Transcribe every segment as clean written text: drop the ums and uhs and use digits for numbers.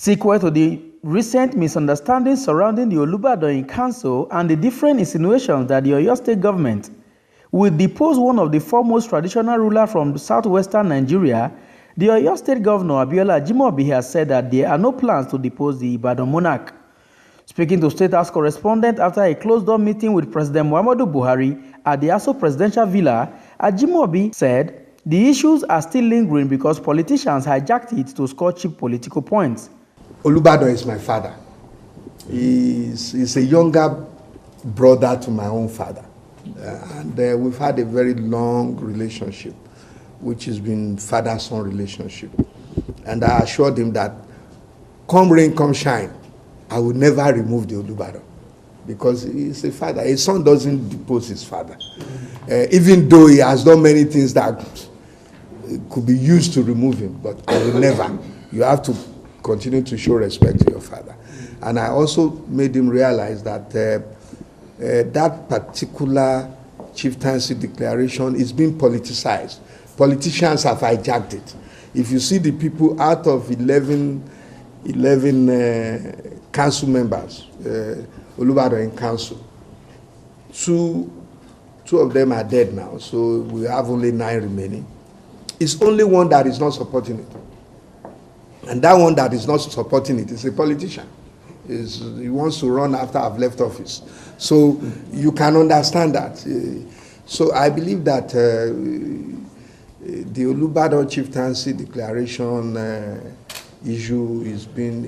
Sequel to the recent misunderstandings surrounding the Olubadan Council and the different insinuations that the Oyo State government will depose one of the foremost traditional rulers from southwestern Nigeria, the Oyo State Governor Abiola Ajimobi has said that there are no plans to depose the Ibadan monarch. Speaking to State House Correspondent after a closed-door meeting with President Muhammadu Buhari at the Aso Presidential Villa, Ajimobi said the issues are still lingering because politicians hijacked it to score cheap political points. Olubadan is my father. He's a younger brother to my own father. And we've had a very long relationship, which has been father-son relationship. And I assured him that come rain, come shine, I will never remove the Olubadan because he's a father. A son doesn't depose his father. Even though he has done many things that could be used to remove him, but I will never. You have to continue to show respect to your father. And I also made him realize that that particular chieftaincy declaration is being politicized. Politicians have hijacked it. If you see the people out of 11 council members, Olubadan Council, two of them are dead now, so we have only 9 remaining. It's only one that is not supporting it. And that one that is not supporting it is a politician. He wants to run after I've left office. So you can understand that. So I believe that the Olubadan chieftaincy declaration issue is being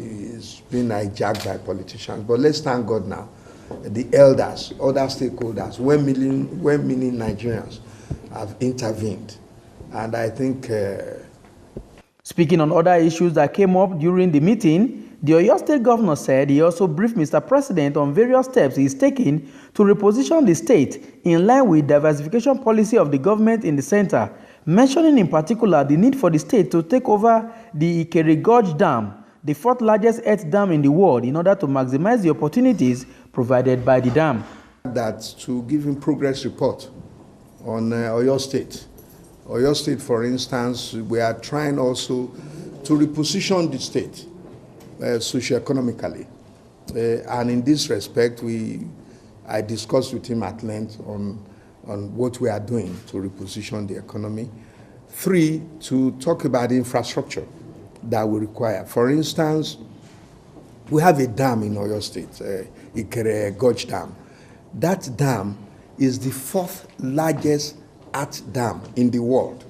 hijacked by politicians. But let's thank God now. The elders, other stakeholders, 1 million Nigerians have intervened. And I think... Speaking on other issues that came up during the meeting, the Oyo State Governor said he also briefed Mr. President on various steps he is taking to reposition the state in line with diversification policy of the government in the center, mentioning in particular the need for the state to take over the Ikere Gorge Dam, the 4th largest earth dam in the world, in order to maximize the opportunities provided by the dam. That to give him progress report on Oyo State. Oyo State, for instance, we are trying also to reposition the state socio-economically. And in this respect, I discussed with him at length on what we are doing to reposition the economy. 3, to talk about the infrastructure that we require. For instance, we have a dam in Oyo State, Ikere Gorge Dam. That dam is the 4th largest earth dam in the world,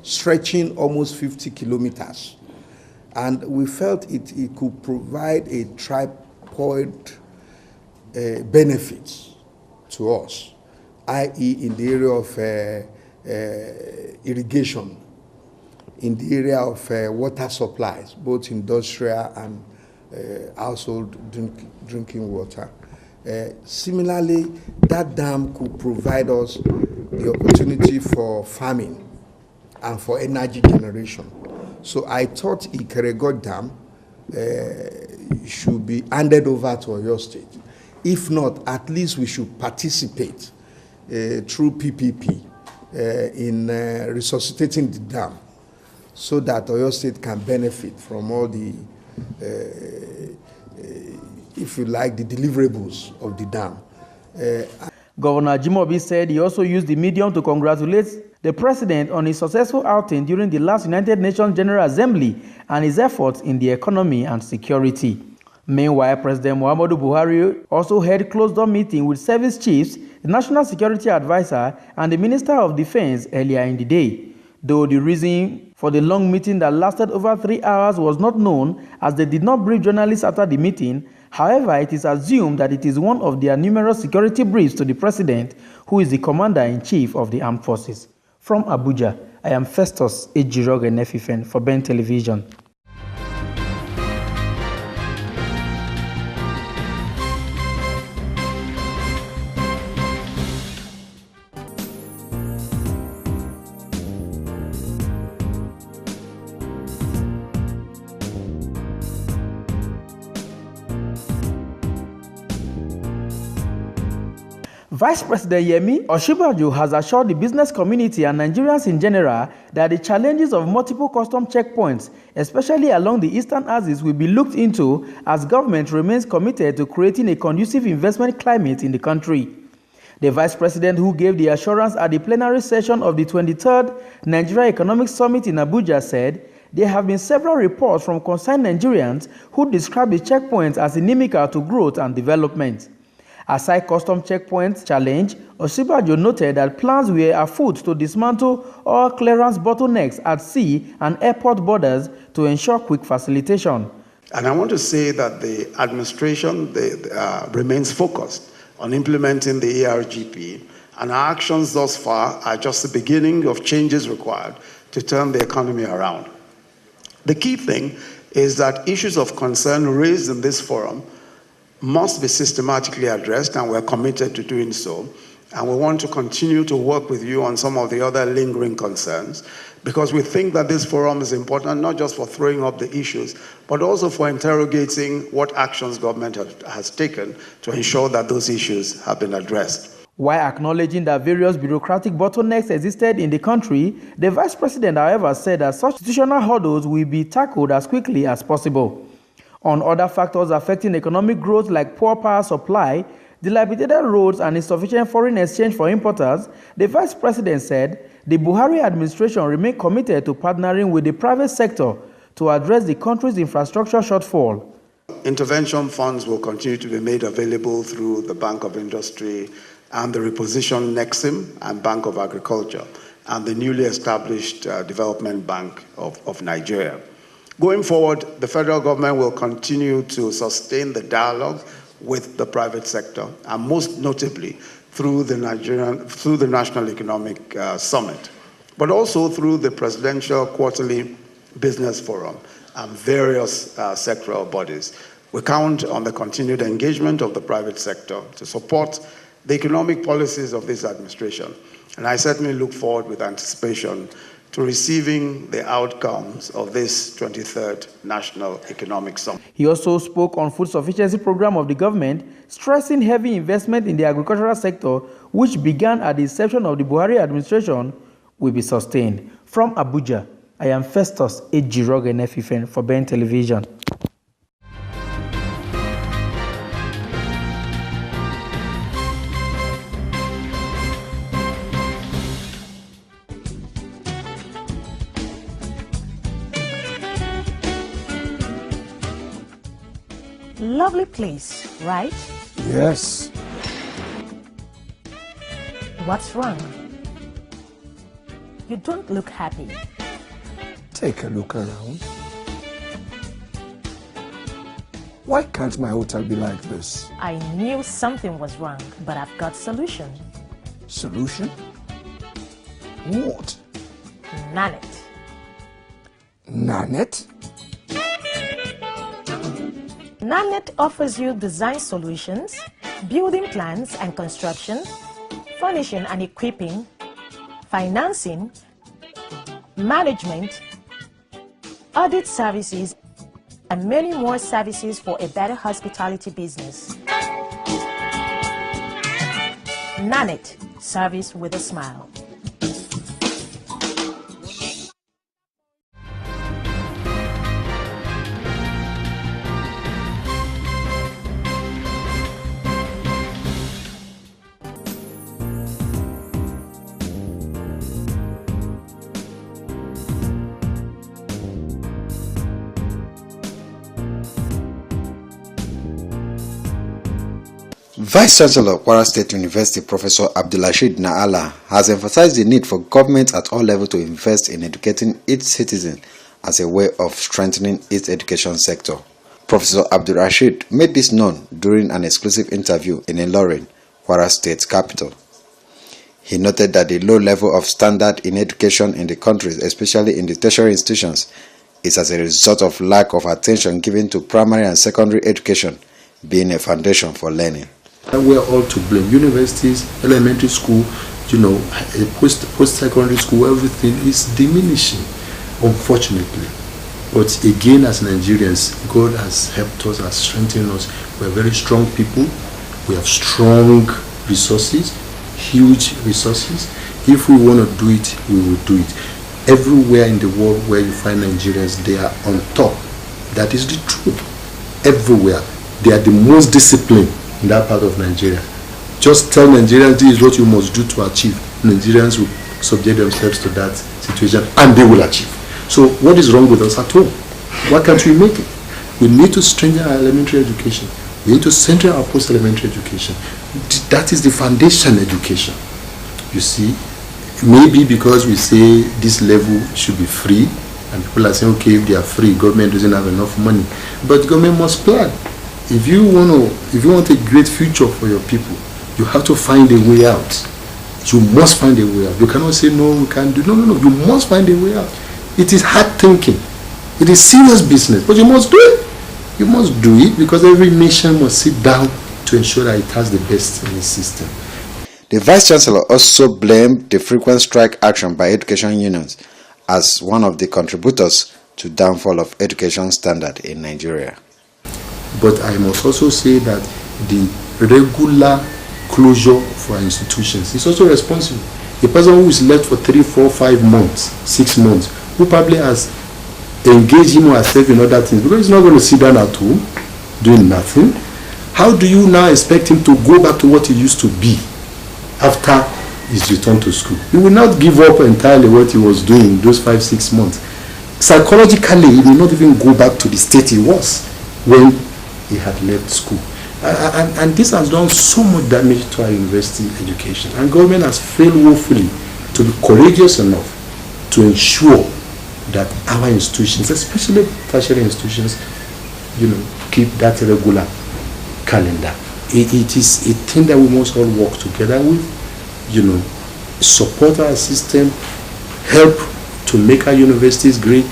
stretching almost 50 kilometers. And we felt it could provide a tripod benefits to us, i.e. in the area of irrigation, in the area of water supplies, both industrial and household drinking water. Similarly, that dam could provide us the opportunity for farming and for energy generation. So I thought Ikere Gorge Dam should be handed over to Oyo State. If not, at least we should participate through PPP in resuscitating the dam so that Oyo State can benefit from all the, if you like, the deliverables of the dam. Governor Ajimobi said he also used the medium to congratulate the president on his successful outing during the last United Nations General Assembly and his efforts in the economy and security. Meanwhile, President Muhammadu Buhari also held closed-door meeting with service chiefs, the National Security Advisor, and the Minister of Defense earlier in the day. Though the reason for the long meeting that lasted over 3 hours was not known, as they did not brief journalists after the meeting, however, it is assumed that it is one of their numerous security briefs to the president, who is the commander-in-chief of the armed forces. From Abuja, I am Festus Ejiroge Nefifen for Ben Television. Vice President Yemi Osinbajo has assured the business community and Nigerians in general that the challenges of multiple custom checkpoints, especially along the eastern axis, will be looked into as government remains committed to creating a conducive investment climate in the country. The Vice President, who gave the assurance at the plenary session of the 23rd Nigeria Economic Summit in Abuja, said there have been several reports from concerned Nigerians who describe the checkpoints as inimical to growth and development. Aside custom checkpoints challenge, Osinbajo noted that plans were afoot to dismantle all clearance bottlenecks at sea and airport borders to ensure quick facilitation. And I want to say that the administration remains focused on implementing the ERGP, and our actions thus far are just the beginning of changes required to turn the economy around. The key thing is that issues of concern raised in this forum must be systematically addressed, and we're committed to doing so. And we want to continue to work with you on some of the other lingering concerns, because we think that this forum is important not just for throwing up the issues, but also for interrogating what actions government has taken to ensure that those issues have been addressed. While acknowledging that various bureaucratic bottlenecks existed in the country, the Vice President, however, said that such institutional hurdles will be tackled as quickly as possible. On other factors affecting economic growth like poor power supply, dilapidated roads and insufficient foreign exchange for importers, the Vice President said the Buhari administration remained committed to partnering with the private sector to address the country's infrastructure shortfall. Intervention funds will continue to be made available through the Bank of Industry and the repositioned Nexim and Bank of Agriculture and the newly established Development Bank of Nigeria. Going forward, the federal government will continue to sustain the dialogue with the private sector, and most notably through the National Economic Summit, but also through the Presidential Quarterly Business Forum and various sectoral bodies. We count on the continued engagement of the private sector to support the economic policies of this administration, and I certainly look forward with anticipation to receiving the outcomes of this 23rd National Economic Summit. He also spoke on food sufficiency program of the government, stressing heavy investment in the agricultural sector, which began at the inception of the Buhari administration, will be sustained. From Abuja, I am Festus Ejirogenefifen for Ben Television. Lovely place, right? Yes. What's wrong? You don't look happy. Take a look around. Why can't my hotel be like this? I knew something was wrong, but I've got solution. Solution? What? Nanet. Nanet? Nanet offers you design solutions, building plans and construction, furnishing and equipping, financing, management, audit services, and many more services for a better hospitality business. Nanet, service with a smile. Vice Chancellor of Kwara State University, Professor Abdulrasheed Naala, has emphasized the need for government at all levels to invest in educating its citizens as a way of strengthening its education sector. Professor Abdulrasheed made this known during an exclusive interview in Ilorin, Kwara State capital. He noted that the low level of standard in education in the country, especially in the tertiary institutions, is as a result of lack of attention given to primary and secondary education being a foundation for learning. We're all to blame. Universities, elementary school, post-secondary school, everything is diminishing, unfortunately. But again, as Nigerians, God has helped us, has strengthened us. We're very strong people. We have strong resources, huge resources. If we want to do it, we will do it. Everywhere in the world where you find Nigerians, they are on top. That is the truth. Everywhere. They are the most disciplined in that part of Nigeria. Just tell Nigerians this is what you must do to achieve. Nigerians will subject themselves to that situation and they will achieve. So what is wrong with us at home? Why can't we make it? We need to strengthen our elementary education. We need to strengthen our post-elementary education. That is the foundation education. You see, maybe because we say this level should be free, and people are saying, okay, if they are free, government doesn't have enough money. But government must plan. If you want a great future for your people, you have to find a way out. You must find a way out. You cannot say, no, we can't do. No. You must find a way out. It is hard thinking. It is serious business, but you must do it. You must do it because every nation must sit down to ensure that it has the best in its system. The Vice Chancellor also blamed the frequent strike action by education unions as one of the contributors to downfall of education standard in Nigeria. But I must also say that the regular closure for our institutions is also responsible. A person who is left for 3, 4, 5 months, 6 months, who probably has engaged him or herself in other things because he's not going to sit down at home doing nothing. How do you now expect him to go back to what he used to be after his return to school? He will not give up entirely what he was doing those 5, 6 months. Psychologically, he will not even go back to the state he was when he had left school. And this has done so much damage to our university education. And government has failed woefully to be courageous enough to ensure that our institutions, especially tertiary institutions, keep that regular calendar. It is a thing that we must all work together with, support our system, help to make our universities great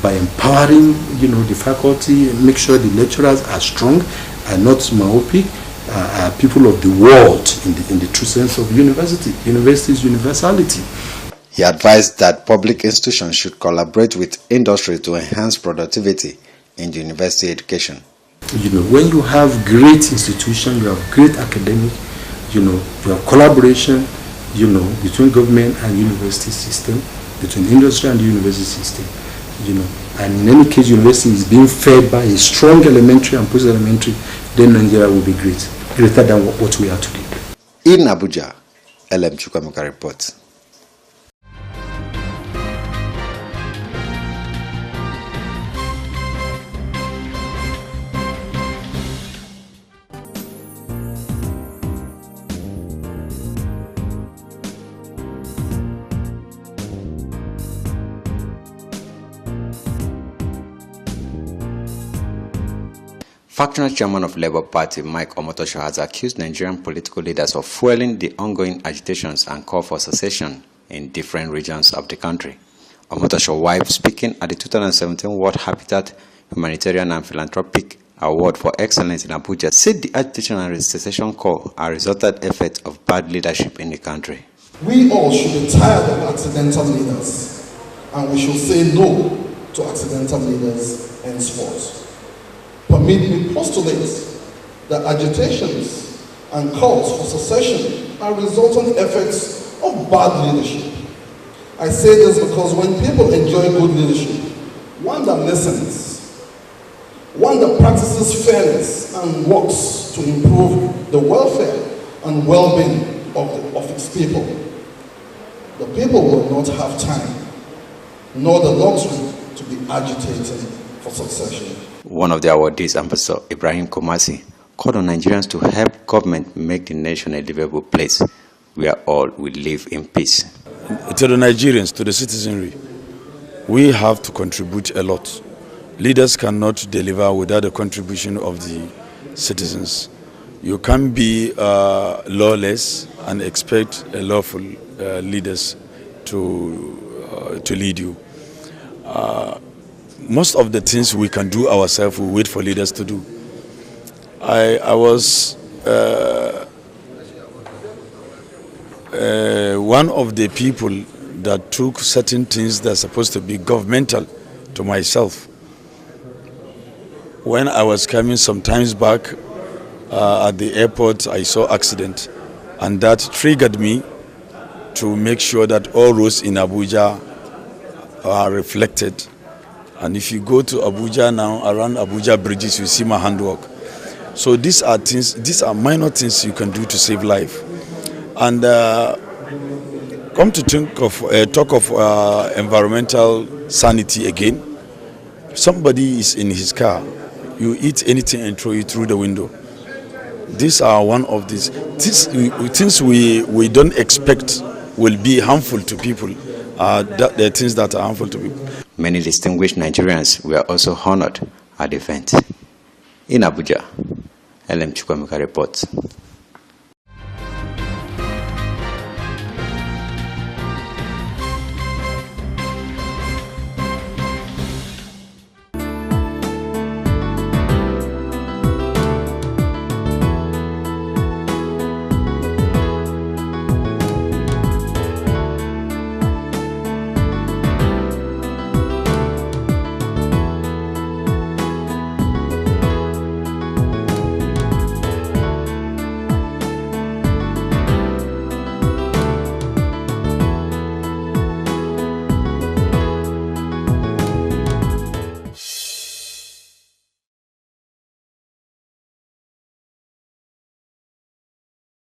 by empowering, the faculty, make sure the lecturers are strong, are not myopic, are people of the world in the true sense of university. University is universality. He advised that public institutions should collaborate with industry to enhance productivity in the university education. When you have great institutions, you have great academics, you have collaboration, between government and university system, between industry and the university system, and in any case, university is being fed by a strong elementary and post-elementary, then Nigeria will be greater than what we are today. In Abuja, LM Chukwuemeka reports. Factional chairman of Labour Party, Mike Omotosho, has accused Nigerian political leaders of fueling the ongoing agitations and call for secession in different regions of the country. Omotosho, while speaking at the 2017 World Habitat Humanitarian and Philanthropic Award for Excellence in Abuja, said the agitation and secession call are a resultant effect of bad leadership in the country. We all should be tired of accidental leaders, and we should say no to accidental leaders henceforth. Permit me postulate that agitations and calls for secession are resultant effects of bad leadership. I say this because when people enjoy good leadership, one that listens, one that practices fairness and works to improve the welfare and well-being of its people, the people will not have time nor the luxury to be agitating for succession. One of the awardees, Ambassador Ibrahim Komasi, called on Nigerians to help government make the nation a livable place where all will live in peace. To the Nigerians, to the citizenry, we have to contribute a lot. Leaders cannot deliver without the contribution of the citizens. You can't be lawless and expect lawful leaders to lead you. Most of the things we can do ourselves, we wait for leaders to do. I was one of the people that took certain things that are supposed to be governmental to myself. When I was coming some times back at the airport, I saw accident. And that triggered me to make sure that all roads in Abuja are reflected. And if you go to Abuja now, around Abuja bridges, you see my handwork. So these are minor things you can do to save life. And come to think of talk of environmental sanity again. Somebody is in his car, you eat anything and throw it through the window. These are one of these things we don't expect will be harmful to people. The things that are harmful to people. Many distinguished Nigerians were also honored at the event. In Abuja, LM Chukwemeka reports.